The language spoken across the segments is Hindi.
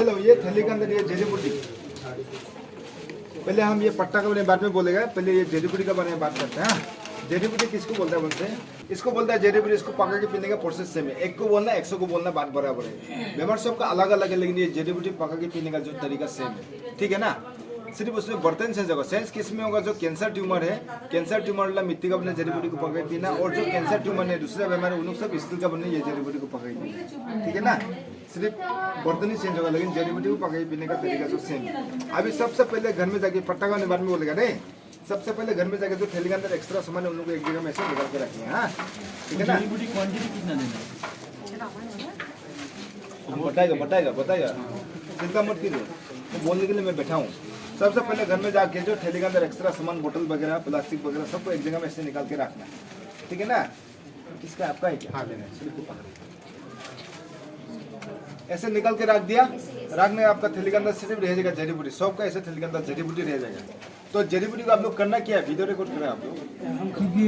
चलो ये थैली के अंदर ये जड़ी बूटी, पहले हम ये पट्टा के बारे में बाद में बोलेगा, पहले ये जड़ी बूटी के बारे में बात करते हैं। जड़ी बूटी किसको बोलता है बोलते हैं, इसको बोलता है जड़ी बूटी। इसको पका के पीने का प्रोसेस सेम है, एक को बोलना 100 को बोलना बात बराबर है। बीमार सबका अलग अलग है, लेकिन ये जड़ी बूटी पका के पीने का जो तरीका सेम है, ठीक है ना। सिर्फ उसमें बर्तन सेंस होगा, सेंस किस में होगा, जो कैंसर ट्यूमर है, कैंसर ट्यूमर वाला मिट्टी का बने जड़ी बूटी को पका के पीना, और जो कैंसर ट्यूमर है दूसरा बीमार उन लोग सब स्टील का बने ये जड़ी बूटी को पका के पीना, ठीक है ना। सिर्फ बर्तन ही चेंज होगा, लेकिन जड़ी बूटी को पका के पीने का तरीका जो सेम है। अभी सबसे पहले घर में जाके पट्टा का बारे में बोलेगा नहीं, सबसे पहले घर में जाके जो थैली के अंदर एक्स्ट्रा सामान है उन लोग को एक जगह में ऐसे निकाल के रखें, हाँ ठीक है ना। क्वांटिटी कितना देना बताएगा चिंता मत कीजिए, तो बोलने के लिए मैं बैठा हूँ। सबसे पहले घर में जाके जो थैली के अंदर एक्स्ट्रा सामान, बोतल वगैरह, प्लास्टिक वगैरह सबको एक जगह में ऐसे निकाल के रखना, ठीक है ना। किसका आपका है क्या, हाँ लेना ऐसे निकाल के रख दिया, रखने आपका थैली के अंदर सिर्फ रह जाएगा जड़ी बूटी, सबका ऐसे थैली के अंदर जड़ी बूटी रह जाएगा। तो जड़ी बूटी को आप लोग करना क्या है, वीडियो रिकॉर्ड करें आप लोग।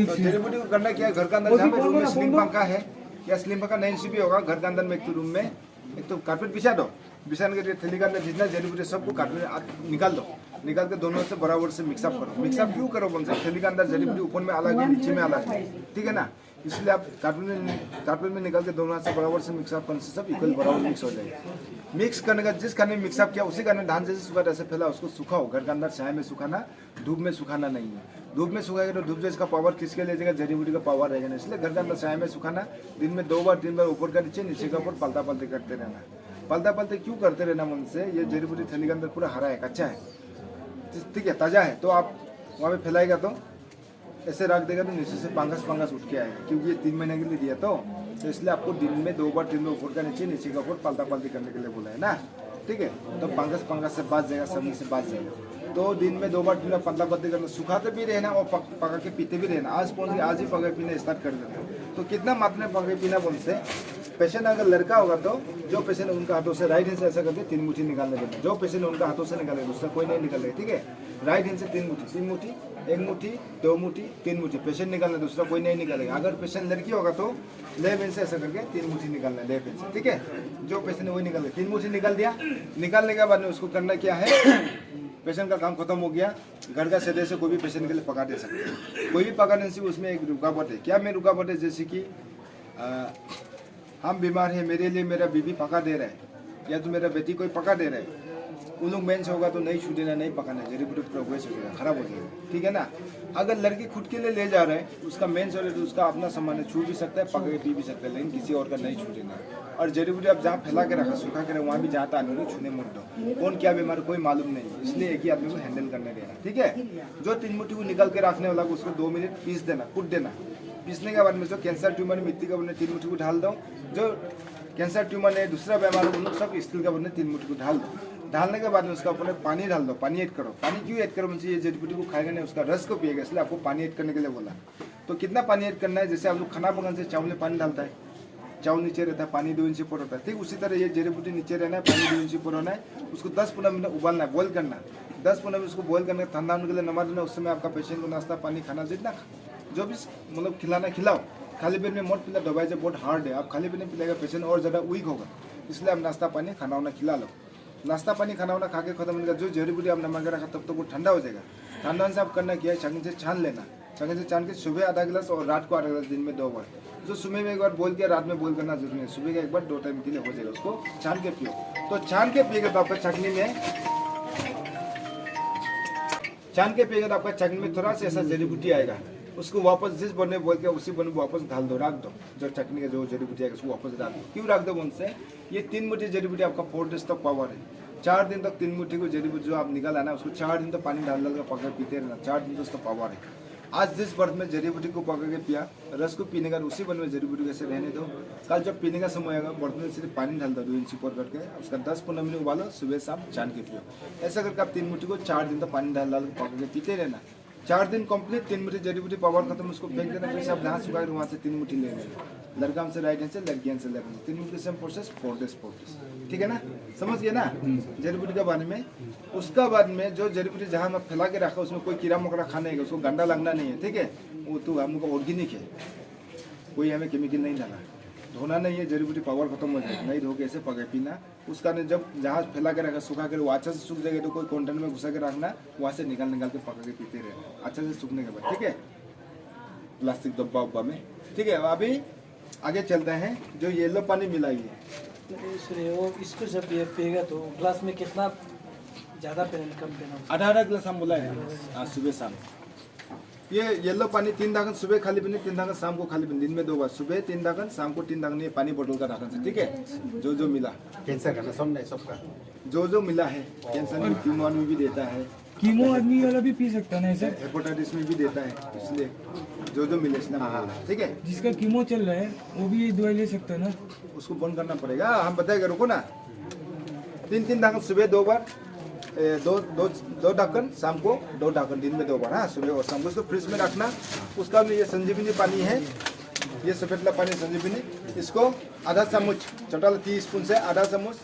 तो जड़ी बूटी को करना क्या है, घर के अंदर जहाँ पे रूम में स्लिम पंखा है या स्लिम पंखा नहीं सी भी होगा, घर के अंदर में एक तो रूम में एक तो कारपेट बिछा दो, बिछाने के थैली के अंदर जितना जड़ी बूटी सबको कारपेट निकाल दो, निकाल के दोनों से बराबर से मिक्सअप करो। मिक्सअप क्यों करो बोल सकते, थैली के अंदर जड़ी बूटी ऊपर में अलग है, नीचे में अलग है, ठीक है ना। इसलिए आप कारपेट में निकाल के दोनों हाथ से बराबर से मिक्सअप करने से सब इक्वल बराबर मिक्स हो जाएगा। मिक्स करने का जिस खाने में मिक्सअप किया उसी खाने धान जैसे सूखा ऐसे फैला उसको सुखाओ, घर के अंदर छाया में सुखाना, धूप में सुखाना नहीं है। धूप में सुखाएगा तो धूप से इसका पावर किसके ले जाएगा, जड़ी बूटी का पावर रहेगा ना। इसलिए घर के अंदर छाया में सुखाना, दिन में 2 बार 3 बार ऊपर का नीचे, नीचे का ऊपर पलता पलते करते रहना। पलता पलते क्यों करते रहना मन से, ये जड़ी बूटी थैली के अंदर पूरा हरा है, कच्चा है, ठीक है, ताज़ा है, तो आप वहाँ पे फैलाएगा तो ऐसे रख देगा तो नीचे से पंगस उठ के आएगा, क्योंकि ये 3 महीने के लिए दिया तो इसलिए आपको दिन में 2 बार 3 बार ऊपर का नीचे, नीचे का ऊपर पलता पलती करने के लिए बोला है ना, ठीक है। तो पंगस से बच जाएगा, सब से बच जाएगा। तो दिन में 2 बार 3 बार पलता पलती करना, सुखाते भी रहना और पका के पीते भी रहना। आज ही पका पीना स्टार्ट कर देना। तो कितना मात्रा में पका पीना बोलते, पेशेंट अगर लड़का होगा तो जो पेशेंट उनका हाथों से राइट हैंड से ऐसा करके 3 मुट्ठी निकालने देना, जो पेशेंट उनका हाथों से निकालेगा दूसरा कोई नहीं निकालेगा, ठीक है। राइट हैंड से 3 मुट्ठी, 1 मुट्ठी 2 मुट्ठी 3 मुट्ठी पेशेंट निकालना, दूसरा कोई नहीं निकालेगा। अगर पेशेंट लड़की होगा तो लेफ्ट हैंड से ऐसा करके 3 मुट्ठी निकालना है लेफ्ट हैंड से, ठीक है। जो पेशेंट है वही निकाल 3 मुट्ठी निकाल दिया। निकालने के बाद में उसको करना क्या है, पेशेंट का काम खत्म हो गया, घर का सदस्य कोई भी पेशेंट के लिए पका दे सकते हैं। कोई भी पकाने से उसमें एक रुकावट है, क्या में रुकावट है, जैसे कि हम बीमार हैं, मेरे लिए मेरा बीवी पका दे रहा है या तो मेरा बेटी कोई पका दे रहा है, उन लोग मेंस होगा तो नहीं छू देना, नहीं पकाना, जड़ी बूटी पूरा वेस्ट हो जाएगा, खराब हो जाएगा, ठीक है ना। अगर लड़की खुद के लिए ले जा रहा है, उसका मेंस हो रहा है तो उसका अपना सामान है, छू भी सकता है, पका के पी भी सकता है, लेकिन किसी और का नहीं छू देना। और जड़ी बूटी आप जहाँ फैला के रखा, सूखा के रखा, वहाँ भी जाता आदमी छूने मत दो, कौन क्या बीमार कोई मालूम नहीं, इसलिए एक ही आदमी को हैंडल करने देना, ठीक है। जो 3 मुट्ठी को निकाल के रखने वाला उसको 2 मिनट पीस देना, कूट देना। पीसने के बाद में जो कैंसर ट्यूमर मिट्टी का बने 3 मुट्ठी को ढाल दो, जो कैंसर ट्यूमर है दूसरा बीमार उन लोग सब स्टील का बने 3 मुट्ठी को ढाल दो। डालने के बाद में उसका ऊपर पानी डाल दो, पानी ऐड करो। पानी क्यों ऐड करो, मुझे ये जड़ी बूटी को खाएगा नहीं, उसका रस को पिएगा, इसलिए आपको पानी ऐड करने के लिए बोला। तो कितना पानी ऐड करना है, जैसे आप लोग खाना पकाने से चावल में पानी डालता है, चावल नीचे रहता है, पानी 2 इंच ऊपर होता है, ठीक उसी तरह ये जड़ी बूटी नीचे रहना है, पानी 2 इंच ऊपर होना है, उसको 10-15 मिनट उबालना है, बॉयल करना है। 10-15 मिनट उसको बॉयल करना, ठंडा होने के लिए नमक देना। उस समय आपका पेशेंट को नाश्ता पानी खाना जितना जो भी मतलब खिलाना खिलाओ, खाली पेट में मत पिला, दवाई से बहुत हार्ड है, आप खाली पेट में पिलाएगा पेशेंट और ज़्यादा वीक होगा, इसलिए आप नाश्ता पानी खाना वाना खिला लो। नाश्ता पानी खाना वाना खा के खत्म होने का जो जड़ी बूटी आप नमक रखा तब तो वो ठंडा हो जाएगा। ठंडा से आप करना क्या है, छकनी से छान लेना, छकनी से छान के सुबह आधा गिलास और रात को आधा गिलास, दिन में 2 बार। जो सुबह में एक बार बोल किया, रात में बोल करना जरूरी है, सुबह का एक बार 2 टाइम के लिए हो जाएगा, उसको छान के पियो। तो छान के पिएगा तो आपका छकनी में आपका छकनी में थोड़ा सा ऐसा जड़ी बूटी आएगा, उसको वापस जिस बने बोल के उसी बने वापस डाल दो, रख दो। जो चटनी का जो जड़ी बूटी आएगा उसको वापस डाल दो। क्यों रख दो उनसे, ये 3 मुट्ठी जड़ी बूटी आपका 4 डेज तक पावर है। 4 दिन तक 3 मुट्ठी को जड़ी बूटी जो आप निकाला ना, उसको 4 दिन तक पानी डाल कर पका पीते रहना, 4 दिन तक उसका पावर है। आज जिस बर्थ में जड़ी बूटी को पका के पिया, रस को पीने का उसी बन में जड़ी बूटी कैसे रहने दो। कल जब पीने का समय आएगा बर्थ में सिर्फ पानी डाल दो 2 इंच ऊपर करके, उसका 10-15 मिनट उबालो, सुबह शाम छान के पियो। ऐसा करके आप 3 मुट्ठी को 4 दिन तक पानी डाल के पका के पीते रहना। 4 दिन कंप्लीट, 3 मुट्ठी जड़ी बूटी पावर खत्म, उसको फेंक देना, फिर सब जहाँ सुखा वहाँ से 3 मुट्ठी ले लेना। लड़का से राइट हैंड से, लड़की हैंड से लेफ्ट हैंड, 3 मुट्ठी सेम प्रोसेस 4 डेज, ठीक है ना। समझ गए ना जड़ी बूटी के बारे में। उसका बाद में जो जड़ी बूटी जहाँ मैं फैला के रखा उसमें कोई कीड़ा मकोड़ा खाने है, उसको गंदा लगना नहीं है, ठीक है। वो तो हमको ऑर्गेनिक है, कोई हमें केमिकल नहीं डाला, धोना नहीं है, जड़ी बूटी पावर खत्म हो जाएगा, नहीं धो के ऐसे पका पीना। उसका ने जब जहाँ फैला के रखा सुखा के वो अच्छा से सूख जाएगा तो कोई कंटेनर में घुसा के रखना, वहाँ से निकाल निकाल के पका के पीते रहना अच्छा से सूखने के बाद, ठीक है, प्लास्टिक डब्बा उब्बा में, ठीक है। अब अभी आगे चलते हैं। जो येलो पानी मिलाई है वो इसको जब ये पिएगा तो ग्लास में कितना ज़्यादा पीना कम पीना? आधा गिलास हम बुलाए हाँ सुबह शाम। ये येलो पानी 3 ढक्कन सुबह खाली पीने, 3 ढक्कन शाम को खाली पीने, दिन में 2 बार, सुबह 3 ढक्कन शाम को 3 ढक्कन, ये पानी बोतल का ढक्कन से, ठीक है। जो मिला कैंसर का सब नहीं सबका जो मिला है, कैंसर में कीमो में भी देता है, कीमो आदमी वाला भी पी सकता है ना सर? हेपेटाइटिस में भी देता है, इसलिए जो मिले इसलिए, ठीक है। जिसका कीमो चल रहा है वो भी ये दवाई ले सकता है ना? उसको बंद करना पड़ेगा, हम बताएगा, रुको ना। 3 ढक्कन सुबह 2 बार, दो ढक्कन शाम को 2 ढक्कन, दिन में 2 बार, हाँ सुबह और शाम को। इसको फ्रिज में रखना। उसका भी ये संजीवनी पानी है, ये सफेद पानी संजीवनी, इसको आधा चम्मच, छोटा टीस्पून से आधा चम्मच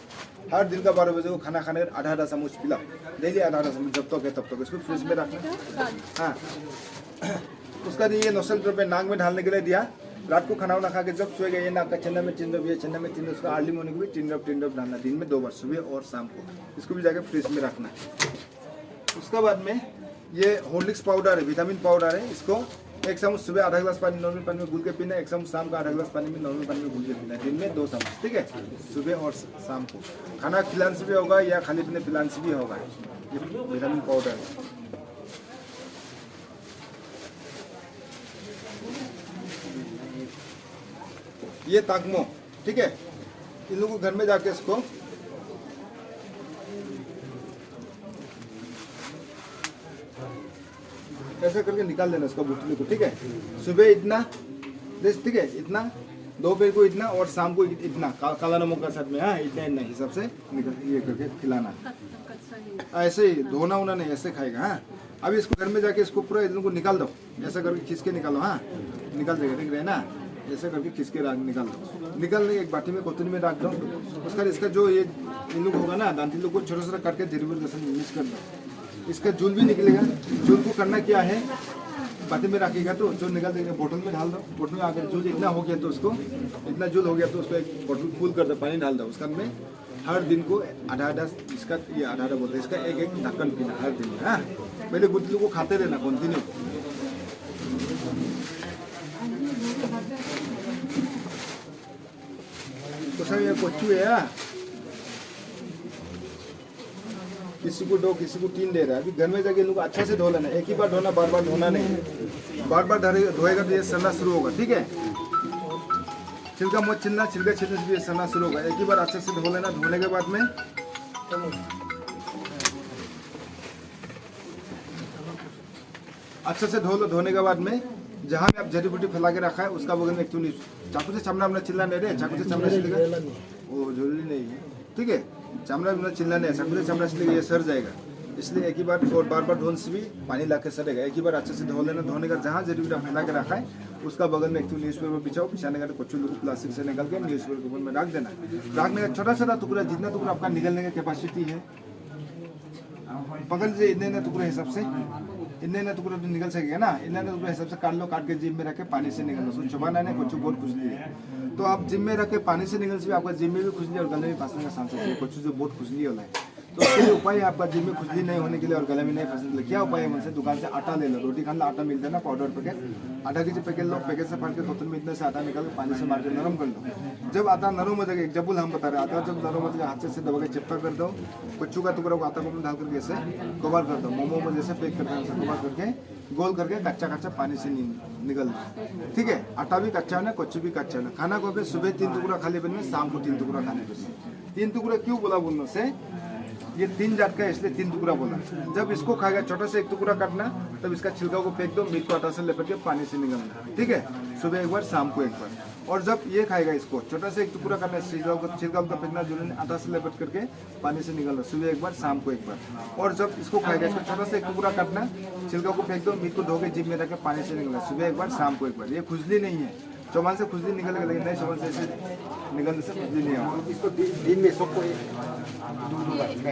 हर दिन का 12 बजे को खाना खाने आधा चम्मच पिलाओ, डेली आधा चम्मच, जब तक है तब तक इसको फ्रिज में रखना। हाँ उसका ये नोसल ड्रॉप नाक में ढालने के लिए दिया। रात को खाना वाना खा के जब सोएगा ये नाक का चन्ना में 3 ड्रॉप, ये चन्ना में 3 ड्रॉप, उसका अर्ली मॉर्निंग को भी 3 ड्रॉप डालना, दिन में 2 बार, सुबह और शाम को। इसको भी जाके फ्रिज में रखना। उसके बाद में ये हॉर्लिक्स पाउडर है, विटामिन पाउडर है, इसको 1 चम्मच सुबह आधा गिलास पानी नॉर्मल पानी में घुल के पीना, 1 चम्मच शाम का आधा गिलास पानी में नॉर्मल पानी में घुल के पीना, दिन में 2 चम्मच, ठीक है, सुबह और शाम को। खाना खिलाने से भी होगा या खाली पीने पिलाने से भी होगा, ये विटामिन पाउडर है। ये ताकमो, ठीक है, इन लोगों को घर में जाके इसको ऐसे करके निकाल देना इसका गुठली को, ठीक है। सुबह इतना, ठीक है, इतना, दोपहर को इतना और शाम को इतना, काला नमक का साथ में, हाँ इतना हिसाब से निकल ये करके खिलाना। ऐसे ही धोना होना नहीं, ऐसे खाएगा। हाँ अभी इसको घर में जाके इसको पूरा इनको निकाल दो, ऐसा करके खींच के निकालो। हाँ निकाल देगा, देख रहे हैं ना, ऐसे करके खींच के निकाल दो। निकाल एक बाटी में कोतनी में रख दो। उसका इसका जो ये इन लोग होगा ना दांती लोग को छोटा छोटा करके धीरे जैसे मिक्स कर दो। इसका जूल भी निकलेगा। जूल को करना क्या है, बाटी में रखिएगा तो जो निकाल देंगे, बोतल में डाल दो। बोतल में अगर जूल इतना हो गया तो उसको, इतना जूल हो गया तो उसको एक बोतल फुल कर दो, पानी डाल दो उसका में। हर दिन को आधा इसका, ये आधा बोलते हैं, इसका एक ढक्कन पीना हर दिन में। हाँ पहले गुटली को खाते रहना कंटिन्यू। तो सर ये कोचू है, किसी को 2 किसी को 3 दे रहा है। अभी घर में जाके लोग अच्छा से धो लेना, एक ही बार धोना, बार बार धोना नहीं। बार बार धोएगा तो ये सड़ना शुरू होगा, ठीक है। छिलका मत छिलना, छिलका छिलने से ये सड़ना शुरू होगा। एक ही बार अच्छे से धो लेना। धोने के बाद में अच्छे से धो लो। धोने के बाद में जहाँ में आप जड़ी बूटी फैला के रखा है उसका बगल में एक चुनी, चाकू से चमड़ा अपना चिल्ला नहीं रहे, चाकू से चमड़ा छिलेगा वो जरूरी नहीं है, ठीक है। चमड़ा अपना चिल्ला नहीं है, चाकू से चमड़ा छिलेगा ये सड़ जाएगा, इसलिए एक ही बार और बार बार धोने से भी पानी ला के सड़ेगा। एक ही बार अच्छे से धो लेना। धोने का जहाँ जड़ी बूटी फैला के रखा है उसका बगल में एक न्यूज़पेपर बिछाओ। बिछाने का कुछ लोग प्लास्टिक से निकल के न्यूज़पेपर के ऊपर में रख देना। रखने का छोटा छोटा टुकड़ा, जितना टुकड़ा आपका निकलने का कैपेसिटी है, पकड़ लीजिए इतने टुकड़े हिसाब से, इतने टुकड़ा तो निकल सकेगा ना, इतने टुकड़े हिसाब से काट लो। काट के जिम में रख के पानी से निकल लो। उसको चबाना नहीं, कुछ बहुत खुजली है तो आप जिम में रख के पानी से निकल से आपका जिम में भी खुजली और गले में फंसने का चांसेस है। कुछ जो बहुत खुजली होला है तो उसके लिए उपाय है आपका जिम में खुजली नहीं होने के लिए और गले में नहीं फंसने के लिए क्या उपाय है, मुझसे दुकान से आटा ले लो। रोटी खाने आटा मिलता है ना, पाउडर पैकेट, आटा की पैकेट लो। पैकेट से फाड़ के बोतल में इतने से आटा निकाल के पानी से मार के नरम कर लो। जब आटा नरम हो जाएगा, एग्जाम्पल हम बता रहे हैं, आटा जब नरम हो जाएगा हाथ से दबा के चिपका कर दो। कुच्चू का टुकड़ा को आटा को डाल करके ऐसे कवर कर दो। मोमो में जैसे पैक करते हैं वैसे कवर करके गोल करके कच्चा कच्चा पानी से निकल दो, ठीक है। आटा भी कच्चा होना, कुछ भी कच्चा होना। खाना को भी सुबह 3 टुकड़ा खाली पेट में, शाम को 3 टुकड़ा खाने पेट में। 3 टुकड़ा क्यों बोला बोलने से, ये 3 जात का है इसलिए 3 टुकड़ा बोला। जब इसको खाएगा छोटा से 1 टुकड़ा काटना, तब इसका छिलका को फेंक दो, मीट को आटा से लपेट के पानी से निकलना, ठीक है। सुबह एक बार, शाम को एक बार। और जब ये खाएगा इसको छोटा से 1 टुकड़ा करना, छिलका को फेंकना, जरूरी आटा से लपेट करके पानी से निकलना, सुबह एक बार, शाम को एक बार। और जब इसको खाएगा इसको छोटा से 1 टुकड़ा काटना, छिलका को फेंक दो, मीट को धो के जिम में रख के पानी से निकलना, सुबह एक बार, शाम को एक बार। ये खुजली नहीं है, चौबान से खुजली निकलेगा, लेकिन नहीं चौबान से ऐसे निकलने से खुजली नहीं होगा। इसको दिन में सबको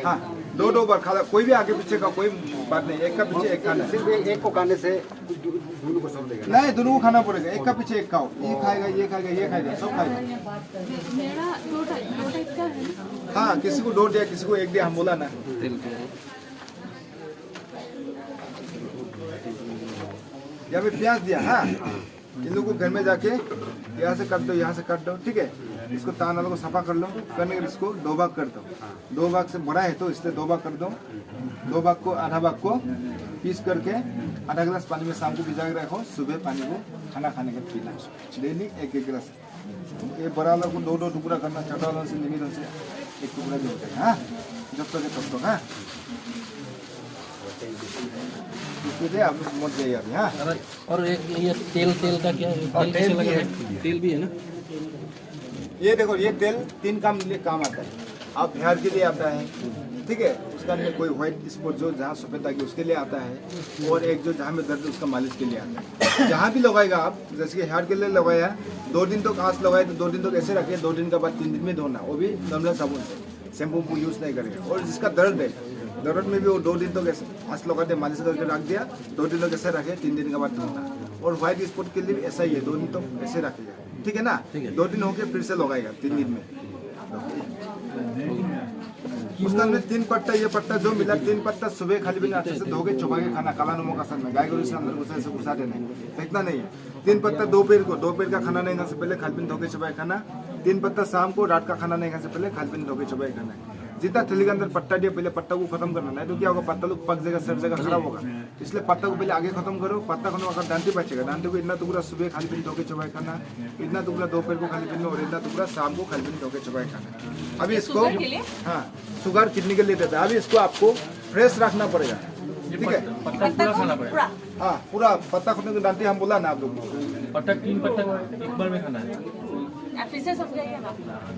हाँ 2 बार खा, कोई भी आगे पीछे का कोई बात नहीं, एक का पीछे एक खाना। सिर्फ एक को खाने से दोनों को सब देगा नहीं, दोनों को खाना पड़ेगा। एक का पीछे एक खाओ, ये खाएगा, ये खाएगा, ये खाएगा, सब खाएगा। मेरा 2 टाइप का है। हाँ किसी को 2 दिया, किसी को 1 दिया, हम बोला ना। यहाँ पे प्याज दिया। हाँ इन लोगों को घर में जाके यहाँ से काट दो, यहाँ से काट दो, ठीक है। इसको तान वालों को सफा कर लो, करने के इसको 2 भाग कर दो। 2 भाग से बड़ा है तो इसलिए 2 भाग कर दो। 2 भाग को, आधा भाग को पीस करके आधा गिलास पानी में शाम को भिजा के रखो, सुबह पानी को खाना खाने के पीना डेली 1-1 गिलास। ये बड़ा वाला को 2-2 टुकड़ा करना, छोटा वाला से लिमिट से 1 टुकड़ा भी होता है। हाँ जब तक है तब तक। हाँ इसलिए आप मत जाइए अभी। हाँ और एक ये तेल का क्या है? और तेल भी है। तेल भी है ना? ये देखो, ये तेल 3 काम के लिए काम आता है। आप हेयर के लिए आता है, ठीक है, उसका अंदर कोई व्हाइट स्पॉट जो जहाँ सफेद आगे उसके लिए आता है, और एक जो जहाँ में दर्द है उसका मालिश के लिए आता है। जहाँ भी लगाएगा आप, जैसे कि हेयर के लिए लगाया 2 दिन तक आँच लगाए तो 2 दिन तक ऐसे रखे, 2 दिन के बाद 3 दिन में धोना, वो भी नॉर्मल साबुन से, शैम्पू को यूज़ नहीं करेगा। और जिसका दर्द है, दर्द में भी वो 2 दिन तक ऐसे आँच लगा दे, मालिश करके रख दिया, 2 दिन तक ऐसे रखे, 3 दिन के बाद धोना। और व्हाइट स्पॉट के लिए भी ऐसा ही है, 2 दिन तक ऐसे रखेगा, ठीक है ना। 2 दिन हो गए फिर से लगाएगा 3 दिन में। उसका अंदर 3 पत्ता, ये पत्ता जो मिला 3 पत्ता सुबह खाली भी अच्छे से धो के चुबा के खाना, काला नमक असर में गाय गरु से अंदर घुसा देना, फेंकना नहीं है। 3 पत्ता दोपहर को, दोपहर का खाना नहीं खाने से पहले खाली धो के चुबाए खाना। 3 पत्ता शाम को, रात का खाना नहीं खाने से पहले खाली धो के चुबाए खाना। जितना थैली के अंदर पत्ता दिया पहले पत्ता को खत्म करना, नहीं तो क्या होगा, पत्ता लोग पक जाएगा, सड़ जाएगा, खराब होगा। इसलिए पत्ता को पहले आगे खत्म करो। पत्ता खत्म अगर डांटी बचेगा, डांटी को इतना टुकड़ा सुबह खाली पिन धो के चबाए खाना, इतना टुकड़ा दोपहर को खाली पिन और इतना टुकड़ा शाम को खाली पिन धो के चबाए खाना। अभी इसको, हाँ शुगर किडनी के लिए देता है। अभी इसको आपको फ्रेश रखना पड़ेगा, ठीक है। पत्ता पूरा खाना पड़ेगा। हाँ पूरा पत्ता खत्म की डांटी हम बोला ना आप लोग को। पत्ता 3 पत्ता एक बार में खाना है। फिर से समझाइए ना।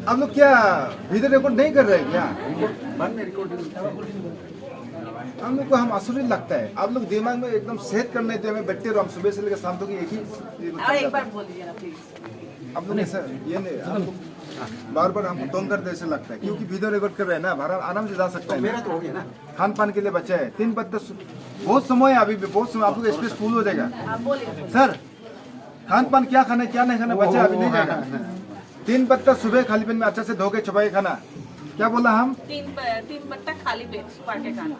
आप लोग क्या वीडियो रिकॉर्ड नहीं कर रहे हैं क्या? हम लोग को हम आश्चर्य लगता है, आप लोग दिमाग में एकदम सेट करने देते हमें, बैठते रहो हम सुबह से लेकर शाम तक एक ही। और एक बार बोल दीजिए ना प्लीज। आप लोग ऐसा ये नहीं, आप लोग बार बार हमको तंग करते ऐसे लगता है, क्योंकि वीडियो रिकॉर्ड कर रहे हैं ना, भारत आराम से जा सकता है। मेरा तो हो गया ना। खान पान के लिए बचा है 3 पत्ता, बहुत समय है अभी भी, बहुत समय। आप लोग स्पेस फुल हो जाएगा। आप बोलिए सर खान पान क्या खाना है क्या नहीं खाना बचा अभी नहीं जाएगा। 3 पत्ता सुबह खाली पेट में अच्छा से धो के चबाए खाना। क्या बोला हम? 3 पत्ता खाली पेट सुबह के खाना।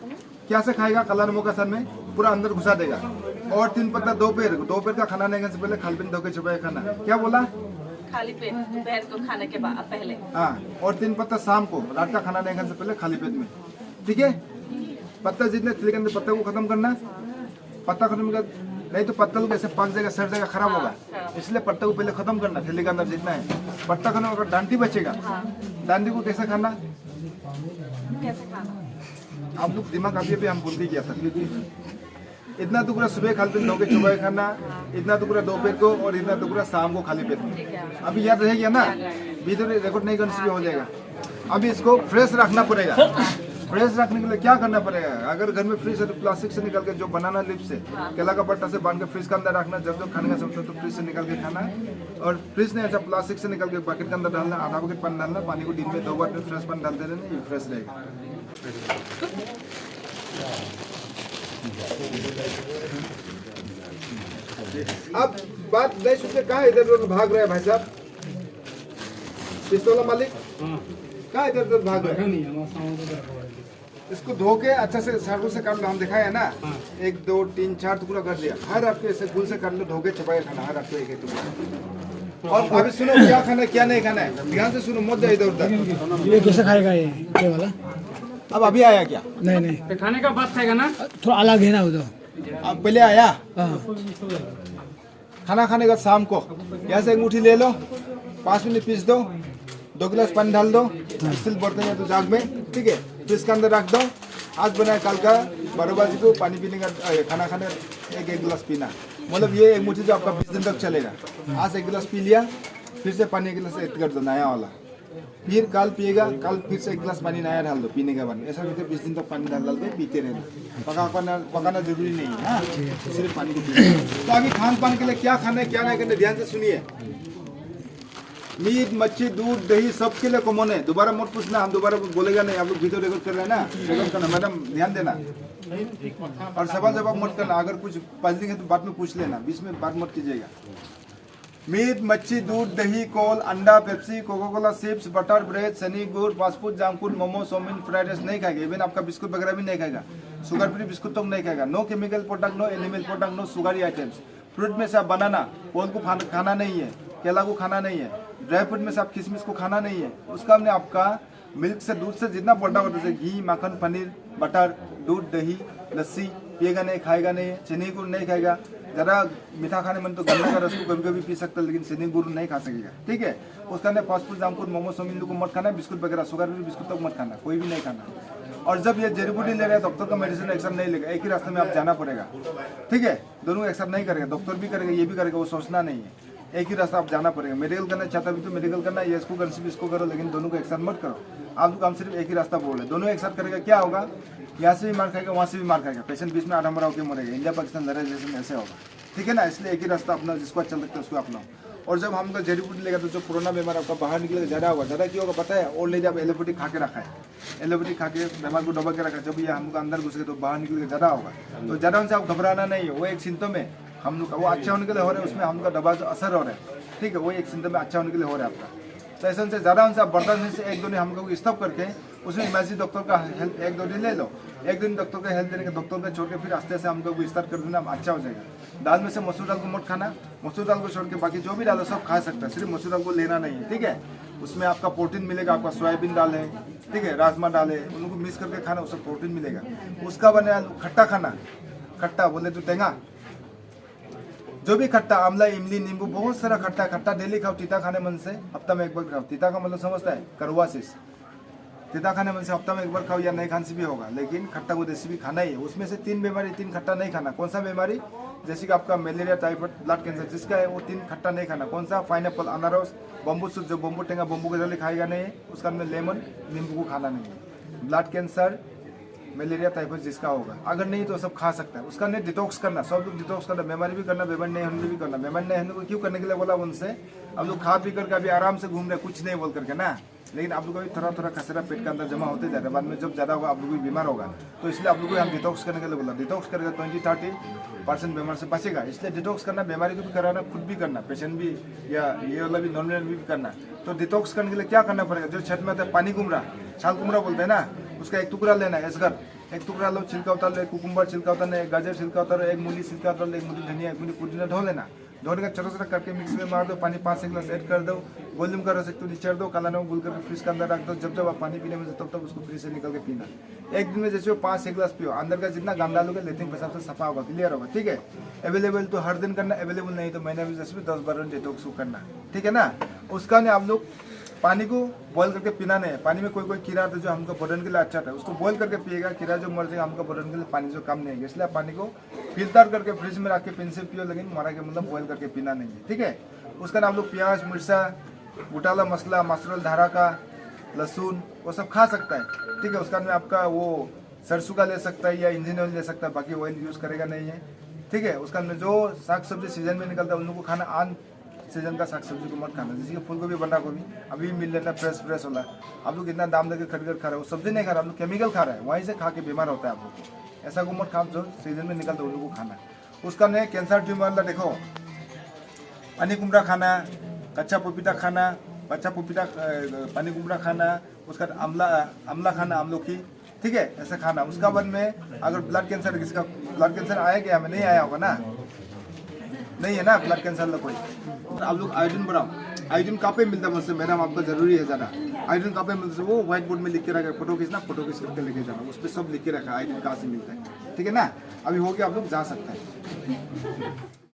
क्या से खाएगा, काला नमक का सर में पूरा अंदर घुसा देगा। और 3 पत्ता दोपहर का खाना नहीं खाने से पहले खाली पेट धो के चबाए खाना। क्या बोला? खाली पेट दोपहर को खाने के बाद पहले। हाँ, और 3 पत्ता शाम को, रात का खाना नहीं खाने से पहले खाली पेट में, ठीक है। पत्ता जितने थैली के अंदर पत्ता को खत्म करना। पत्ता खत्म कर, नहीं तो पत्ता लोग ऐसे पक जाएगा, सड़ जाएगा, खराब होगा। इसलिए पत्ता को पहले खत्म करना थैली के अंदर जितना है। पत्ता खत्म अगर डांटी बचेगा, डांटी को कैसे खाना? कैसे खाना? आप लोग दिमाग अभी हम भूल गया था, क्योंकि इतना टुकड़ा सुबह खाली पेट धो के चुबाए खाना, इतना टुकड़ा दोपहर को और इतना टुकड़ा शाम को खाली पेट में। अभी याद रह गया ना, वीडियो रिकॉर्ड नहीं करने से भी हो जाएगा। अभी इसको फ्रेश रखना पड़ेगा। फ्रेश रखने के लिए क्या करना पड़ेगा? अगर घर में फ्रिज है तो प्लास्टिक से निकाल के, जो बनाना लिप से केला का पट्टा से बांध के फ्रिज के अंदर रखना। जब जब खाने का समय तो फ्रिज से निकाल के खाना। और फ्रिज नहीं अच्छा, प्लास्टिक से निकाल के बकेट के अंदर डालना, आधा बकेट पानी डालना, पानी को दिन में 2 बार फ्रेश पानी डाल देना, ये फ्रेश रहेगा। अब बात नहीं सुनते, कहाँ इधर उधर भाग रहे हैं भाई साहब? पिस्तौल मालिक कहाँ इधर उधर भाग रहे हैं? इसको धो के अच्छा से साड़ू से काट लो, हम दिखाया है ना। 1 2 3 4 टुकड़ा कर दिया। हर आपके ऐसे गुल से काट लो, धो के चबाए खाना, हर आपको एक टुकड़ा। और अभी सुनो क्या खाना है क्या नहीं खाना है, ध्यान से सुनो, मत जाओ इधर उधर। ये कैसे खाएगा ये वाला? अब अभी आया क्या? नहीं खाने का बाद खाएगा ना, थोड़ा अलग है ना वो तो। अब पहले आया हाँ। खाना खाने का शाम को यहाँ से 1 मुट्ठी ले लो, 5 मिनट पीस दो, 2 गिलास पानी डाल दो, स्टील बर्तन है तो जाग में, ठीक है। फ्रिज के अंदर रख दो। आज बनाए कल का 12 बजे को पानी पीने का, खाना खाने 1 गिलास पीना। मतलब ये 1 मुट्ठी जो आपका 20 दिन तक चलेगा। आज 1 गिलास पी लिया, फिर से पानी 1 गिलास ऐड कर दो नया वाला, फिर कल पिएगा, कल फिर से 1 गिलास पानी नया डाल दो पीने के बाद। ऐसा करके 20 दिन तक पानी डाल के पीते रहना। पकाना जरूरी नहीं है, हाँ? सिर्फ पानी को पीना। तो अभी खान पान के लिए क्या खाना है क्या नहीं करना, ध्यान से सुनिए। मीट मच्छी दूध दही सबके लिए कॉमन है। दोबारा मत पूछना, हम दोबारा बोलेगा नहीं। आप लोग वीडियो रिकॉर्ड कर रहे हैं ना, रिकॉर्ड करना। मैडम ध्यान देना और सवाल जवाब मत करना। अगर कुछ पजलिंग है तो बाद में पूछ लेना, बीच में बात मत कीजिएगा। मीट, मच्छी, दूध, दही, कोल, अंडा, Pepsi, Coca Cola, chips, butter, bread, सनी, गुड़, fast food, junk food, momo, chowmein, fried rice नहीं खाएगा। इवन आपका बिस्कुट वगैरह भी नहीं खाएगा। शुगर फ्री बिस्कुट तो नहीं खाएगा। No chemical product, no animal product, no sugary items. Fruit में से आप बनाना, कोल को खाना नहीं है, केला को खाना नहीं है, ड्राई फ्रूट में से आप किशमिश को खाना नहीं है। उसका हमने आपका मिल्क से, दूध से जितना प्रोडक्ट होता है, घी, माखन, पनीर, बटर, दूध, दही, लस्सी पिएगा नहीं, खाएगा नहीं, चीनी गुड़ नहीं खाएगा। ज़रा मीठा खाने मन तो गन्ने का रस को कभी कभी पी सकता है, लेकिन चीनी गुड़ नहीं खा सकेगा। ठीक है। उसका नहीं fast food, junk food, momo, chow mein को मत खाना, बिस्कुट वगैरह, शुगर फ्री बिस्कुट तक मत खाना, कोई भी नहीं खाना। और जब ये जड़ी बूटी ले रहे हैं, डॉक्टर का मेडिसिन एक्शन नहीं लेगा, एक ही रास्ते में आप जाना पड़ेगा। ठीक है। दोनों एक्शन नहीं करेगा, डॉक्टर भी करेगा, ये भी करेगा, वो सोचना नहीं है। एक ही रास्ता आप जाना पड़ेगा। मेडिकल करना चाहता भी तो मेडिकल करना, ये इसको कर इसको करो, लेकिन दोनों को एक्शन मत करो। आप लोग हम सिर्फ एक ही रास्ता बोल रहे हैं। दोनों एक साथ करेगा क्या होगा, यहाँ से भी मार खाएगा, वहाँ से भी मार खाएगा, पेशेंट बीच में आधा मरा होकर मरेगा। इंडिया पाकिस्तान लड़ाई जैसे में ऐसे होगा। ठीक है ना। इसलिए एक ही रास्ता अपना, जिसको अच्छा लगता है उसको अपनाओ। और जब हमका जड़ी बूटी लेगा तो जो कोरोना बीमार आपका बाहर निकलेगा, ज़्यादा होगा। ज़्यादा क्यों होगा पता है? ऑलरेडी आप एलोपैथी खा के रखा है, एलोपैथी खा के बीमार को दबा के रखा है। जब ये हमको अंदर घुसेगा तो बाहर निकलेगा, ज़्यादा होगा। तो ज़्यादा उनसे आप घबराना नहीं है, वो एक सिम्टम है हम लोग का। वो अच्छा होने के लिए हो रहा है, उसमें हमका दवा जो असर हो रहा है। ठीक है। वो एक सिम्टम में अच्छा होने के लिए हो रहा है आपका। तो ऐसे उनसे ज़्यादा उनसे आप बर्दाश्त से एक दो दिन हमको स्टॉप करके उसमें इमरजेंसी डॉक्टर का हेल्प एक दो दिन ले लो। एक दिन डॉक्टर का हेल्प देने के डॉक्टर का छोड़ के फिर आस्ते से हमको स्टार्ट कर देना, अच्छा हो जाएगा। दाल में से मसूर दाल को मत खाना, मसूर दाल को छोड़ के बाकी जो भी डालो सब खा सकता है, सिर्फ मसूर दाल को लेना नहीं है। ठीक है। उसमें आपका प्रोटीन मिलेगा, आपका सोयाबीन दाल है, ठीक है, राजमा दाल है, उनको मिक्स करके खाना, उससे प्रोटीन मिलेगा। उसका बने खट्टा खाना, खट्टा बोले तो टेंगा, जो भी खट्टा, आमला, इमली, नींबू, बहुत सारा खट्टा। खट्टा डेली खाओ। तीता खाने मन से हफ्ता में एक बार खाओ। तीता का मतलब समझता है? कड़वा शीश। तीता खाने मन से हफ्ता में एक बार खाओ, या नहीं खाने से भी होगा, लेकिन खट्टा को देसी भी खाना ही है। उसमें से 3 बीमारी, 3 खट्टा नहीं खाना। कौन सा बीमारी? जैसे कि आपका मलेरिया, टाइफाइड, ब्लड कैंसर जिसका है, वो 3 खट्टा नहीं खाना। कौन सा? पाइनएप्पल, अनारस, बम्बू सूट, जो बम्बू टेंगा, बम्बू का जल्दी खाएगा नहीं है, उसका में लेमन, नींबू को खाना नहीं है। ब्लड कैंसर, मलेरिया, टाइफाइड जिसका होगा, अगर नहीं तो सब खा सकता है। उसका नहीं डिटॉक्स करना, सब लोग डिटॉक्स करना, बीमारी भी करना, बीमारी नहीं होने भी करना। बीमारी नहीं होने को क्यों करने के लिए बोला उनसे? अब लोग खा पी करके अभी आराम से घूम रहे, कुछ नहीं बोल करके ना, लेकिन आप लोग का भी थोड़ा थोड़ा कचरा पेट के अंदर जमा होते जा रहा है। बाद में जब ज़्यादा होगा आप लोग भी बीमार होगा। तो इसलिए आप लोग को हम डिटॉक्स करने के लिए बोला। डिटॉक्स करेगा 20-30% बीमार से बचेगा। इसलिए डिटॉक्स करना, बीमारी को भी कराना, खुद भी करना, पेशेंट भी या ये वाला भी, नॉर्मल भी करना। तो डिटॉक्स करने के लिए क्या करना पड़ेगा? जो छत में आता है पानी कुमड़ा, छाल कुमड़ा बोलते हैं ना, उसका एक टुकड़ा लेना है, एसगर एक टुकड़ा लो, छिलका उतार लो, एक कुकुम्बर छिलका उतारना, एक गाजर छिलका उतारो, एक मूली छिलका उतार लो, एक मूली धनिया, एक मूली पुदीना धो लेना। धोने का छोटा छोटा करके मिक्स में मार दो, पानी 5 गिलास ऐड कर दो, वॉल्यूम का रस एक तो निचड़ दो, काला नमक गुल करके फ्रिज के अंदर रख दो। जब जब आप पानी पीने में तब तक उसको फ्रिज से निकल के पीना। एक दिन में जैसे 5-6 गिलास पियो, अंदर का जितना गंदा डालोगे लेट्रिन पेशाब से सफा होगा, क्लियर होगा। ठीक है। अवेलेबल तो हर दिन करना, अवेलेबल नहीं तो महीने में जैसे 10-12 दिन डिटॉक्स करना। ठीक है ना। उसका नहीं आप लोग पानी को बॉईल करके पीना नहीं है। पानी में कोई कोई कीड़ा था जो हमको बदन के लिए अच्छा था, उसको बॉईल करके पिएगा, कीड़ा जो मर जाएगा, हमको बदन के लिए पानी जो कम नहीं है। इसलिए पानी को फिल्टर करके फ्रिज में रख के पिन से पियो, लेकिन मरा के मतलब बॉईल करके पीना नहीं है। ठीक है। उसका नाम लोग प्याज, मिर्चा, बुटाला मसला, मसरूल, धारा का, लहसुन, वो सब खा सकता है। ठीक है। उसका में आपका वो सरसों का ले सकता है या इंजन ऑयल ले सकता है, बाकी ऑयल यूज़ करेगा नहीं है। ठीक है। उसका में जो साग सब्जी सीजन में निकलता है उनको खाना, आन सीजन का साग सब्जी को मत खाना। जैसे कि फूल गोभी, बंदा गोभी अभी मिल लेना, फ्रेश वाला। आप लोग इतना दाम देकर खरीद कर खा रहे हो, सब्जी नहीं खा रहे, आप लोग केमिकल खा रहे हैं, वहीं से खा के बीमार होता है आप लोग। ऐसा को मत खाओ, जो सीजन में निकलता है उन लोग को खाना। उसका नहीं कैंसर ट्यूमर वाला देखो, पानी कुमड़ा खाना, कच्चा पपीता खाना, कच्चा पपीता, पानी कुमड़ा खाना, उसका आमला खाना, आमलों की। ठीक है। ऐसा खाना। उसका बाद में अगर ब्लड कैंसर, किसका ब्लड कैंसर आया क्या? हमें नहीं आया होगा ना, नहीं है ना ब्लड कैंसर कोई। आप लोग आयोडीन बढ़ाओ। आयोडीन कहाँ पे मिलता है मुझसे? मैडम आपका जरूरी है ज़्यादा। आयोडीन कहाँ पे मिलता है? वो व्हाइट बोर्ड में लिख के रखा है, फोटो खींचना, फोटो खींच करके लेके जाना, उस पर सब लिख के रखा है आयोडीन कहाँ से मिलता है। ठीक है ना। अभी हो गया, आप लोग जा सकते हैं।